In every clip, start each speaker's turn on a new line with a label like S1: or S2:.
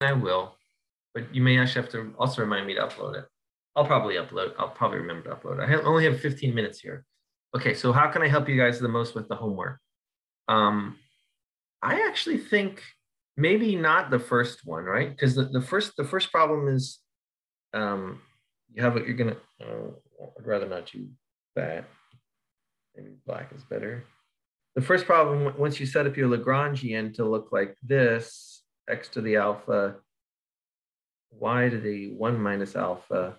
S1: I will, but you may actually have to also remind me to upload it. I'll probably upload. I'll probably remember to upload it. Only have 15 minutes here. Okay, so how can I help you guys the most with the homework? Um, I actually think maybe not the first one, right? Because the first problem is you have what you're gonna. I'd rather not do that. Maybe black is better. The first problem, once you set up your Lagrangian to look like this, x to the alpha, y to the 1 minus alpha,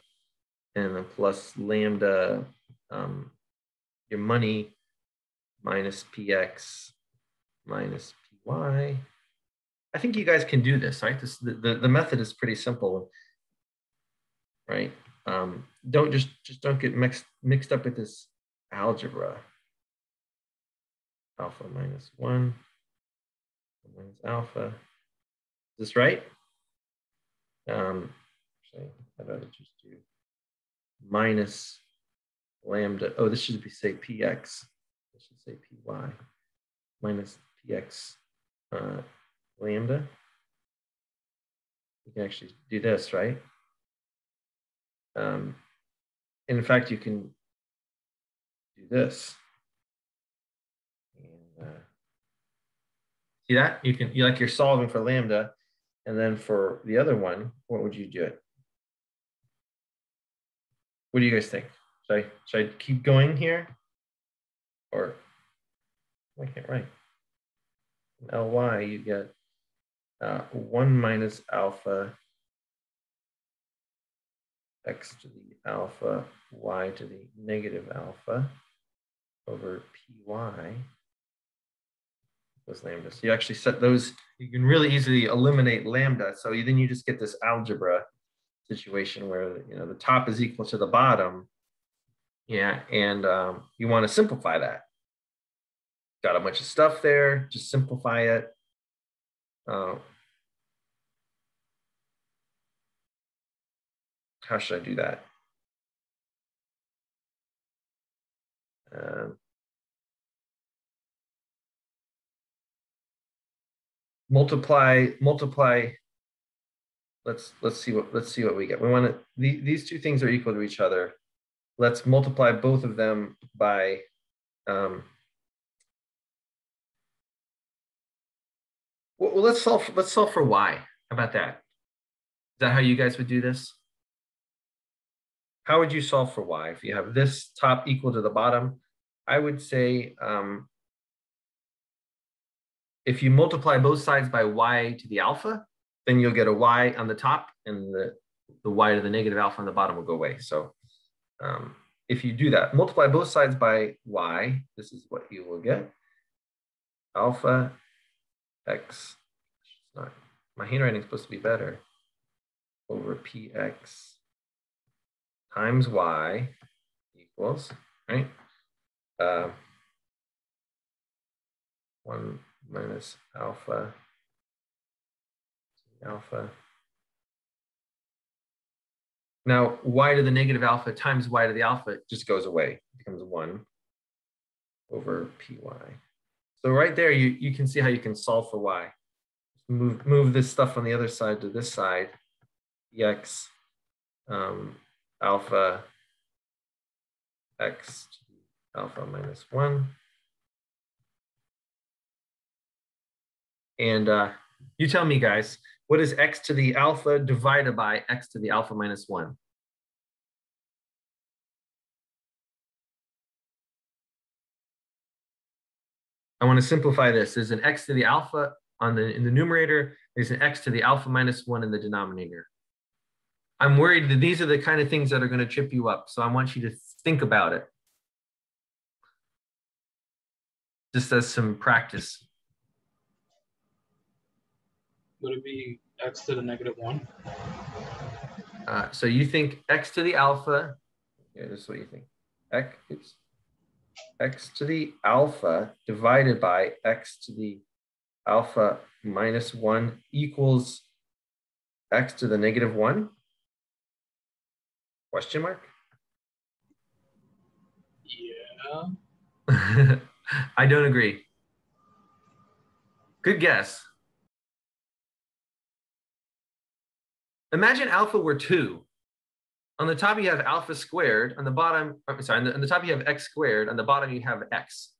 S1: and then plus lambda, your money minus px minus py. I think you guys can do this, right? The method is pretty simple, right? Don't don't get mixed up with this algebra. Alpha minus 1 minus alpha. Is this right? Actually, I'd rather just do minus lambda. Oh, this should be say px. This should say py minus px lambda. You can actually do this, right? And in fact, you can do this. And, see that? You're solving for lambda. And then for the other one, what would you do it? What do you guys think? Should I keep going here? Or I can't write. Ly, you get 1 minus alpha x to the alpha y to the negative alpha over py was lambda. So you actually set those, you can really easily eliminate lambda. So then you just get this algebra situation where the top is equal to the bottom. Yeah, and you want to simplify that. Got a bunch of stuff there, just simplify it. How should I do that? Multiply. Let's see what we get. We want to these two things are equal to each other. Let's multiply both of them by well, let's solve for y. How about that? Is that how you guys would do this? How would you solve for y? If you have this top equal to the bottom, I would say if you multiply both sides by y to the alpha, then you'll get a y on the top, and the y to the negative alpha on the bottom will go away. So if you do that, multiply both sides by y, this is what you will get. Alpha x, my handwriting is supposed to be better, over px times y equals, right? 1 minus alpha Now, y to the negative alpha times y to the alpha just goes away. It becomes 1 over py. So right there, you can see how you can solve for y. Move this stuff on the other side to this side. X alpha x to alpha minus 1. And you tell me, guys, what is x to the alpha divided by x to the alpha minus 1? I want to simplify this. There's an x to the alpha in the numerator. There's an x to the alpha minus 1 in the denominator. I'm worried that these are the kind of things that are going to trip you up. So I want you to think about it. Just as some practice.
S2: Would it be x to the negative 1?
S1: So you think x to the alpha. Yeah, this is what you think. X to the alpha divided by x to the alpha minus 1 equals x to the negative 1? Question mark?
S2: Yeah.
S1: I don't agree. Good guess. Imagine alpha were 2. On the top, you have alpha squared. On the bottom, sorry, on the top, you have x squared. On the bottom, you have x.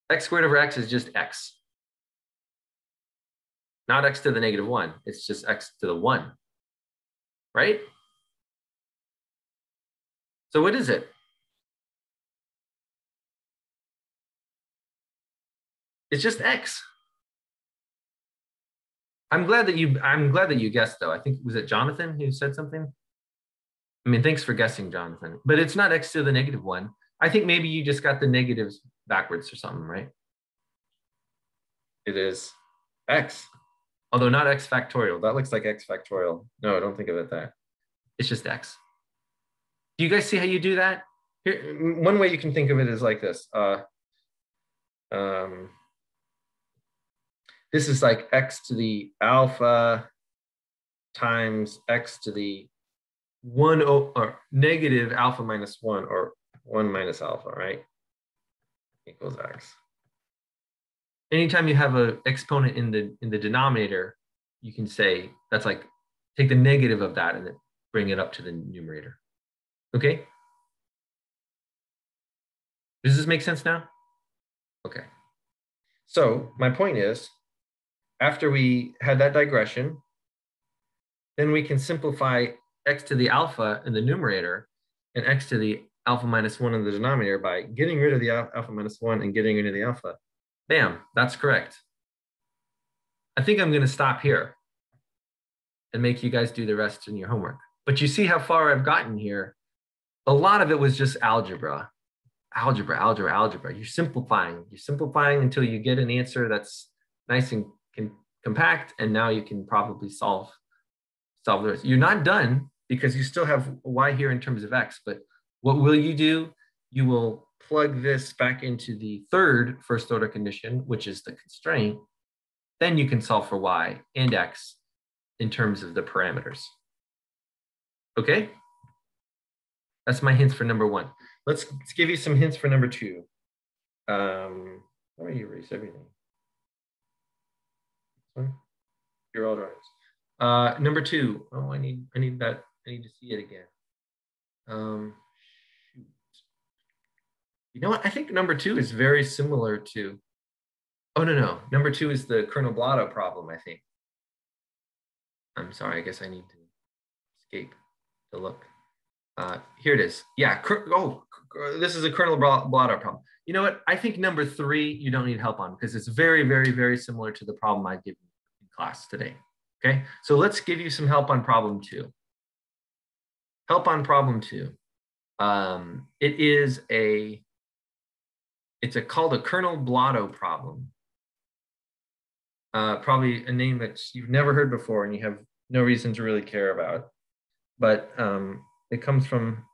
S1: X squared over x is just x. Not x to the negative 1. It's just x to the 1. Right? So what is it? It's just x. I'm glad that you guessed though. I think was it Jonathan who said something? I mean, thanks for guessing, Jonathan. But it's not x to the negative 1. I think maybe you just got the negatives backwards or something, right? It is x. Although not x factorial. That looks like x factorial. No, don't think of it that. It's just x. Do you guys see how you do that? Here, one way you can think of it is like this. This is like x to the alpha times x to the 1 or negative alpha minus 1 or 1 minus alpha, right? Equals x. Anytime you have an exponent in the denominator, you can say that's like take the negative of that and then bring it up to the numerator. Okay? Does this make sense now? Okay. So my point is, after we had that digression, then we can simplify x to the alpha in the numerator and x to the alpha minus 1 in the denominator by getting rid of the alpha minus 1 and getting rid of the alpha. Bam, that's correct. I think I'm going to stop here and make you guys do the rest in your homework. But you see how far I've gotten here. A lot of it was just algebra. Algebra. You're simplifying until you get an answer that's nice and compact, and now you can probably solve the rest. You're not done because you still have y here in terms of x, but what will you do? You will plug this back into the third first order condition, which is the constraint. Then you can solve for y and x in terms of the parameters. Okay? That's my hints for number 1. Let's give you some hints for number 2. Why don't you erase everything? You're all drawings. Number 2. Oh, I need that. I need to see it again. Shoot. You know what? I think number 2 is very similar to. Oh no. Number 2 is the Colonel-Blotto problem, I think. I'm sorry. I guess I need to escape to look. Here it is. Yeah. This is a Colonel-Blotto problem. You know what? I think number 3 you don't need help on because it's very, very, very similar to the problem I give you in class today. Okay. So let's give you some help on problem 2. Help on problem 2. It's called a Colonel-Blotto problem. Probably a name that you've never heard before and you have no reason to really care about. But it comes from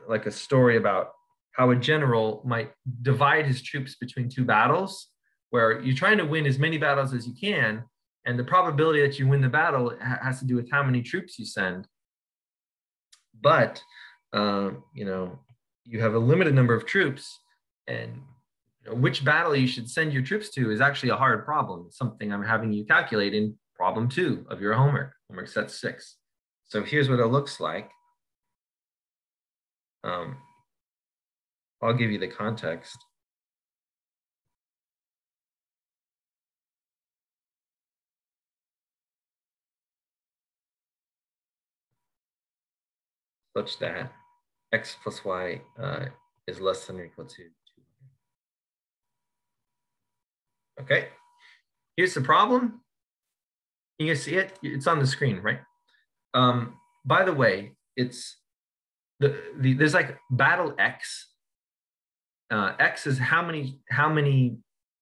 S1: like a story about how a general might divide his troops between 2 battles, where you're trying to win as many battles as you can, and the probability that you win the battle has to do with how many troops you send. But you have a limited number of troops, and which battle you should send your troops to is actually a hard problem. It's something I'm having you calculate in problem 2 of your homework set 6. So here's what it looks like. I'll give you the context. Such that x plus y is less than or equal to 200. Okay, here's the problem. You can see it. It's on the screen, right? By the way, it's there's like battle X. X is how many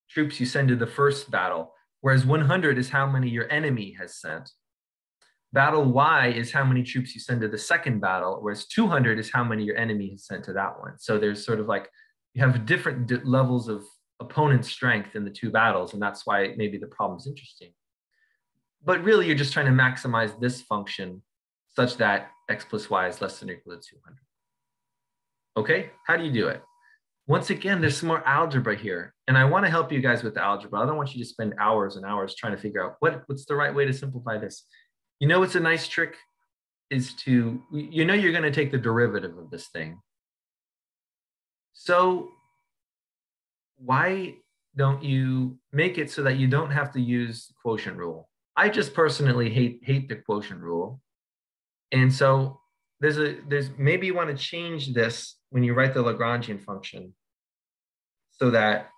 S1: troops you send to the first battle, whereas 100 is how many your enemy has sent. Battle Y is how many troops you send to the second battle, whereas 200 is how many your enemy has sent to that one. So there's sort of like, you have different levels of opponent strength in the 2 battles, and that's why maybe the problem's interesting. But really, you're just trying to maximize this function such that x plus y is less than or equal to 200. Okay, how do you do it? Once again, there's some more algebra here, and I want to help you guys with the algebra. I don't want you to spend hours and hours trying to figure out what's the right way to simplify this. You know, it's a nice trick. is to, you know, you're going to take the derivative of this thing. So why don't you make it so that you don't have to use the quotient rule? I just personally hate the quotient rule. And so there's maybe you want to change this when you write the Lagrangian function so that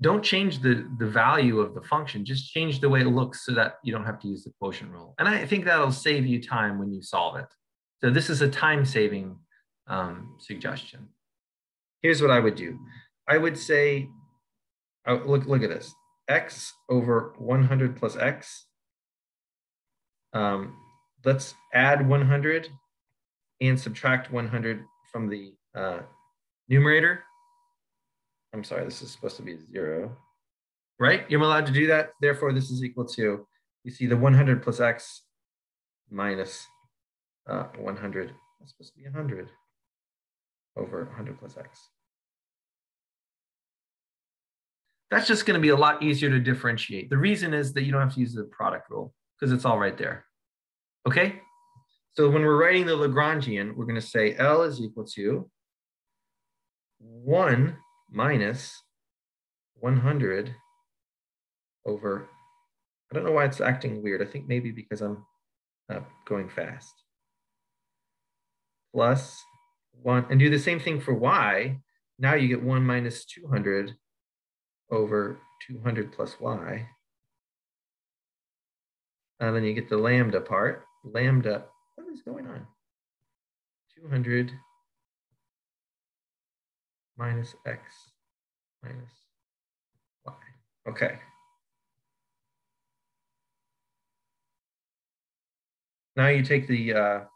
S1: don't change the value of the function, just change the way it looks so that you don't have to use the quotient rule. And I think that'll save you time when you solve it. So this is a time-saving suggestion. Here's what I would do. I would say, look at this, x over 100 plus x. Let's add 100 and subtract 100 from the numerator. I'm sorry, this is supposed to be 0, right? You're allowed to do that. Therefore, this is equal to, you see the 100 plus x minus 100. That's supposed to be 100 over 100 plus x. That's just going to be a lot easier to differentiate. The reason is that you don't have to use the product rule because it's all right there. Okay? So when we're writing the Lagrangian, we're going to say L is equal to 1 minus 100 over, I don't know why it's acting weird. I think maybe because I'm going fast. Plus 1, and do the same thing for y. Now you get 1 minus 200 over 200 plus y. And then you get the lambda part. Lambda, what is going on? 200 minus x minus y. Okay. Now you take the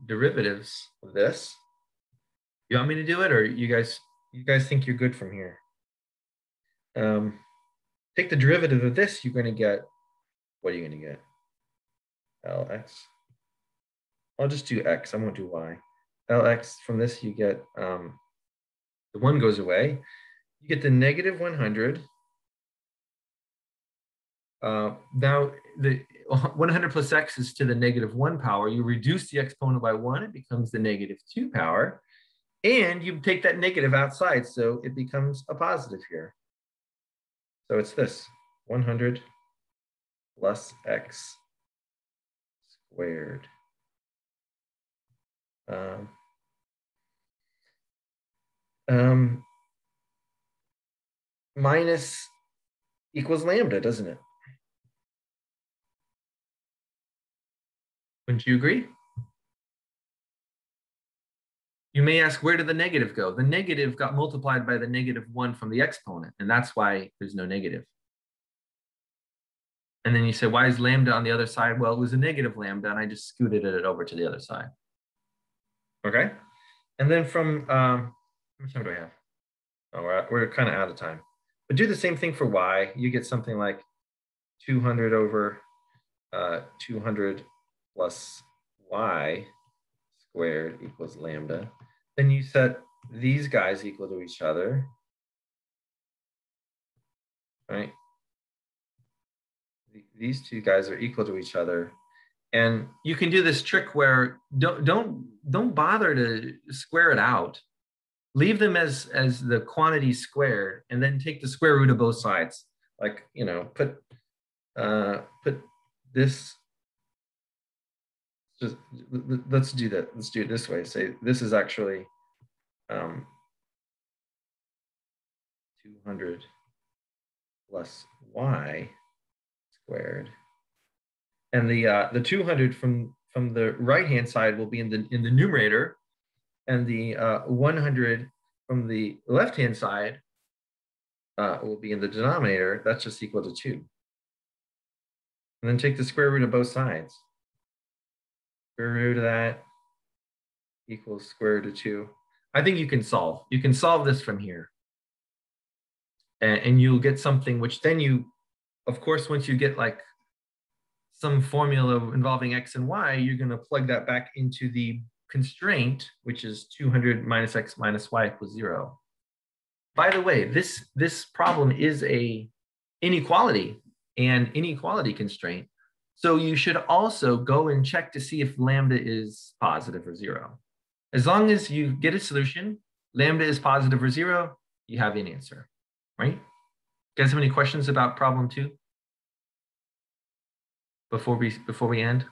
S1: derivatives of this. You want me to do it, or you guys think you're good from here? Take the derivative of this. You're going to get, what are you going to get? Lx. I'll just do x. I won't do y. Lx from this, you get, the 1 goes away. You get the negative 100. Now, the 100 plus x is to the negative 1 power. You reduce the exponent by 1. It becomes the negative 2 power. And you take that negative outside, so it becomes a positive here. So it's this, 100 plus x squared. Minus equals lambda, doesn't it? Wouldn't you agree? You may ask, where did the negative go? The negative got multiplied by the negative 1 from the exponent, and that's why there's no negative. And then you say, why is lambda on the other side? Well, it was a negative lambda, and I just scooted it over to the other side. Okay? And then from, how much time do I have? Oh, we're kind of out of time. But do the same thing for y. You get something like 200 over 200 plus y squared equals lambda. Then you set these guys equal to each other, right? These two guys are equal to each other. And you can do this trick where don't bother to square it out. Leave them as the quantity squared, and then take the square root of both sides. Like, you know, put this. Just let's do that. Let's do it this way. Say this is actually 200 plus y squared, and the 200 from the right hand side will be in the numerator, and the 100 from the left hand side will be in the denominator. That's just equal to 2. And then take the square root of both sides. Square root of that equals square root of 2. I think you can solve. You can solve this from here. And you'll get something which then you, of course, once you get like some formula involving x and y, you're going to plug that back into the constraint, which is 200 minus x minus y equals 0. By the way, this problem is a inequality. and inequality constraint. So you should also go and check to see if lambda is positive or 0. As long as you get a solution, lambda is positive or 0, you have an answer, right? You guys have any questions about problem 2 before we end?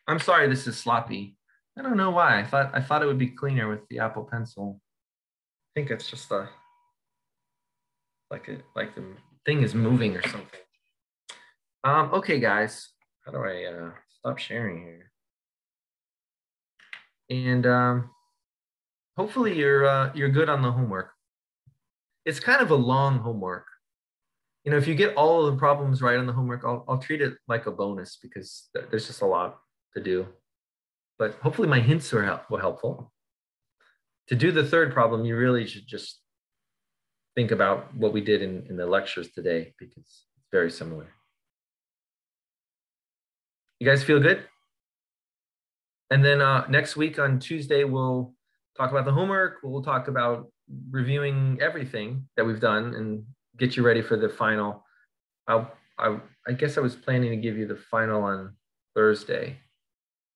S1: I'm sorry this is sloppy. I don't know why. I thought it would be cleaner with the Apple Pencil. I think it's just like the thing is moving or something. Okay, guys. How do I stop sharing here? And hopefully you're good on the homework. It's kind of a long homework. You know, if you get all of the problems right on the homework, I'll treat it like a bonus because there's just a lot to do. But hopefully my hints were helpful. To do the third problem, you really should just think about what we did in the lectures today because it's very similar. You guys feel good? And then next week on Tuesday, we'll talk about the homework. We'll talk about reviewing everything that we've done and get you ready for the final. I guess I was planning to give you the final on Thursday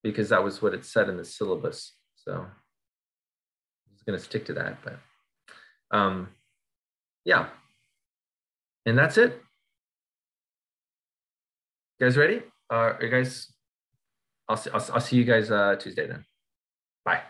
S1: because that was what it said in the syllabus. So I was going to stick to that, but yeah. And that's it. You guys ready? You guys, I'll see you guys Tuesday then. Bye.